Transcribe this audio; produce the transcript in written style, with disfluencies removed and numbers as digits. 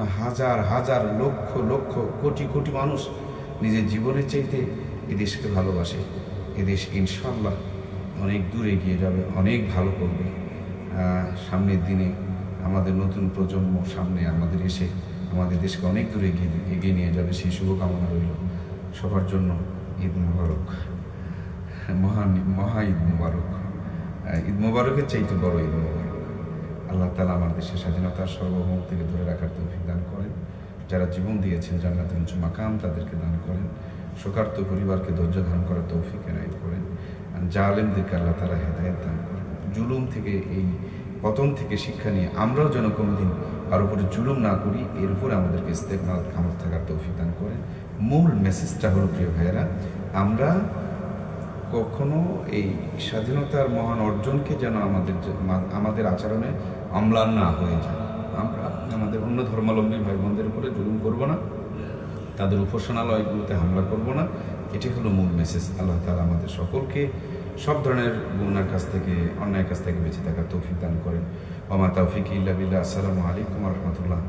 হাজার হাজার লক্ষ লক্ষ কোটি কোটি মানুষ নিজের জীবনের চাইতে এ দেশকে ভালোবাসে। এদেশ ইনশাআল্লাহ অনেক দূর এগিয়ে যাবে, অনেক ভালো করবে। সামনের দিনে আমাদের নতুন প্রজন্ম সামনে আমাদের এসে আমাদের দেশকে অনেক দূর এগিয়ে নিয়ে যাবে, সেই শুভকামনা রইল সবার জন্য। ঈদ মোবারক, মহা ঈদ মোবারক। ঈদ মোবারকের চাইতে বড় ঈদ মোবারক। আল্লাহ তাআলা আমার দেশের স্বাধীনতার সার্বভৌম থেকে ধরে রাখার তৌফিক দান করেন। যারা জীবন দিয়েছেন জান্নাতুল উঁচু মাকাম তাদেরকে দান করেন। শোকার্ত পরিবারকে ধৈর্য ধারণ করার তৌফিক এনায়েত করেন। জালেমদেরকে আল্লাহ তাআলা হেদায়েত দান করেন। জুলুম থেকে, এই পতন থেকে শিক্ষা নিয়ে আমরাও যেন কোনোদিন কার উপরে জুলুম না করি, এর উপরে আমাদেরকে ইস্তেকমাল কামত থাকার তৌফিক দান করেন। মূল মেসেজটা হলো, প্রিয় ভাইয়েরা, আমরা কখনো এই স্বাধীনতার মহান অর্জনকে যেন আমাদের আচরণে অম্লান না হয়ে যায়। আমরা আমাদের অন্য ধর্মাবলম্বী ভাই বোনদের উপরে জুলুম করব না, তাদের উপাসনালয়গুলোতে হামলা করব না। এটি হলো মূল মেসেজ। আল্লাহ তাআলা আমাদের সকলকে সব ধরনের গুনার কাছ থেকে, অন্যায় কাছ থেকে বেঁচে থাকার তৌফিক দান করেন। ওয়া মা তাওফিক ইল্লা বিল্লাহ। আসসালামু আলাইকুম ওয়া রাহমাতুল্লাহ।